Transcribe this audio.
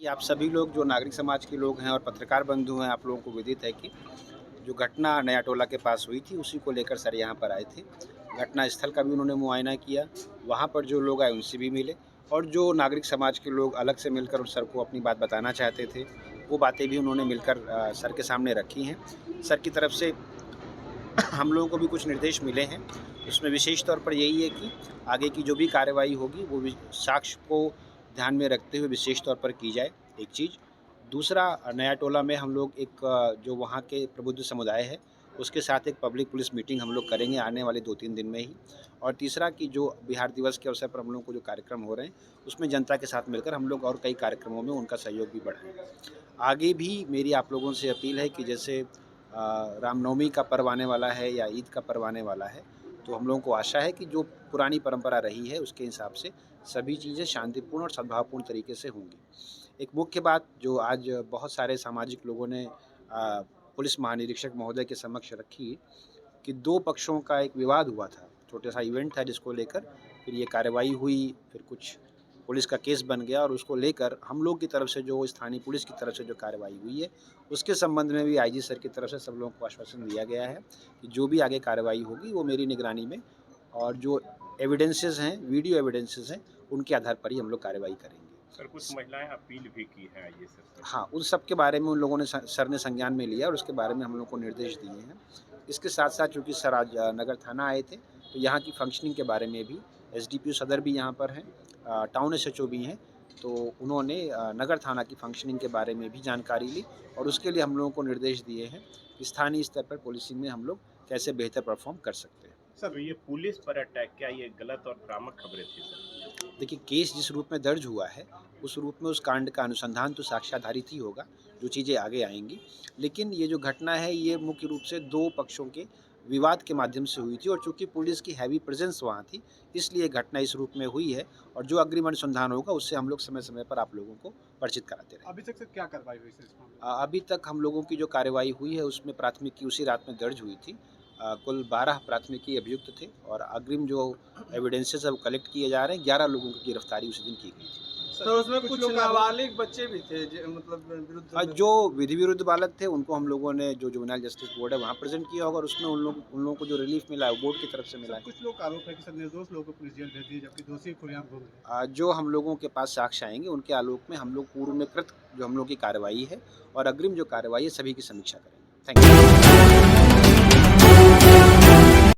कि आप सभी लोग जो नागरिक समाज के लोग हैं और पत्रकार बंधु हैं, आप लोगों को विदित है कि जो घटना नया टोला के पास हुई थी, उसी को लेकर सर यहाँ पर आए थे। घटना स्थल का भी उन्होंने मुआयना किया, वहाँ पर जो लोग आए उनसे भी मिले और जो नागरिक समाज के लोग अलग से मिलकर उस सर को अपनी बात बताना चाहते थे, वो बातें भी उन्होंने मिलकर सर के सामने रखी हैं। सर की तरफ से हम लोगों को भी कुछ निर्देश मिले हैं, उसमें विशेष तौर पर यही है कि आगे की जो भी कार्रवाई होगी वो भी साक्ष्य को ध्यान में रखते हुए विशेष तौर पर की जाए, एक चीज़। दूसरा, नया टोला में हम लोग एक जो वहाँ के प्रबुद्ध समुदाय है, उसके साथ एक पब्लिक पुलिस मीटिंग हम लोग करेंगे आने वाले 2-3 दिन में ही। और तीसरा कि जो बिहार दिवस के अवसर पर हम लोगों को जो कार्यक्रम हो रहे हैं, उसमें जनता के साथ मिलकर हम लोग और कई कार्यक्रमों में उनका सहयोग भी बढ़ाएँ। आगे भी मेरी आप लोगों से अपील है कि जैसे रामनवमी का पर्व आने वाला है या ईद का पर्व आने वाला है, तो हम लोगों को आशा है कि जो पुरानी परंपरा रही है उसके हिसाब से सभी चीज़ें शांतिपूर्ण और सद्भावपूर्ण तरीके से होंगी। एक मुख्य बात जो आज बहुत सारे सामाजिक लोगों ने पुलिस महानिरीक्षक महोदय के समक्ष रखी कि 2 पक्षों का एक विवाद हुआ था, छोटा-सा इवेंट था जिसको लेकर फिर ये कार्रवाई हुई, फिर कुछ पुलिस का केस बन गया और उसको लेकर हम लोग की तरफ से जो स्थानीय पुलिस की तरफ से जो कार्रवाई हुई है, उसके संबंध में भी आईजी सर की तरफ से सब लोगों को आश्वासन दिया गया है कि जो भी आगे कार्रवाई होगी वो मेरी निगरानी में और जो एविडेंसेस हैं, वीडियो एविडेंसेस हैं, उनके आधार पर ही हम लोग कार्रवाई करेंगे। सर, कुछ महिलाएं अपील भी की हैं ये सर से। हाँ, उन सब के बारे में उन लोगों ने सर ने संज्ञान में लिया और उसके बारे में हम लोग को निर्देश दिए हैं। इसके साथ-साथ चूँकि सर आज नगर थाना आए थे, तो यहाँ की फंक्शनिंग के बारे में भी एसडीपीओ सदर भी यहाँ पर हैं, टाउन एसएचओ भी हैं, तो उन्होंने नगर थाना की फंक्शनिंग के बारे में भी जानकारी ली और उसके लिए हम लोगों को निर्देश दिए हैं कि स्थानीय स्तर पर पुलिसिंग में हम लोग कैसे बेहतर परफ़ॉर्म कर सकते हैं। सर, ये पुलिस पर अटैक, क्या ये गलत और भ्रामक खबरें थी सर? देखिए, केस जिस रूप में दर्ज हुआ है, उस रूप में उस कांड का अनुसंधान तो साक्ष्याधारित ही होगा, जो चीज़ें आगे आएँगी। लेकिन ये जो घटना है, ये मुख्य रूप से 2 पक्षों के विवाद के माध्यम से हुई थी और चूँकि पुलिस की हैवी प्रेज़ेंस वहाँ थी, इसलिए घटना इस रूप में हुई है और जो अग्रिम अनुसंधान होगा, उससे हम लोग समय-समय पर आप लोगों को परिचित कराते रहेंगे। अभी तक सर क्या कार्रवाई हुई सर इस मामले में? अभी तक हम लोगों की जो कार्रवाई हुई है, उसमें प्राथमिकी उसी रात में दर्ज हुई थी। कुल 12 प्राथमिकी अभियुक्त थे और अग्रिम जो एविडेंसेस है वो कलेक्ट किए जा रहे हैं। 11 लोगों की गिरफ्तारी उसी दिन की गई थी। तो उसमें कुछ नाबालिग बच्चे भी थे मतलब विरुद्ध में। जो विधि विरुद्ध बालक थे उनको हम लोगों ने जो जुवेनाइल जस्टिस बोर्ड है वहाँ प्रेज़ेंट किया होगा और उसमें उन लोगों को जो रिलीफ़ मिला है वो बोर्ड की तरफ से मिला सर है। कुछ लोग का आरोप है कि सर निर्दोष लोगों को पुलिस जेल भेज दी जबकि दोषी खुलेआम घूम रहे हैं। जो हम लोगों के पास साक्ष्य आएँगे उनके आलोक में हम लोग पूर्व में कृत जो हम लोग की कार्रवाई है और अग्रिम जो कार्रवाई है सभी की समीक्षा करेंगे। Thank you.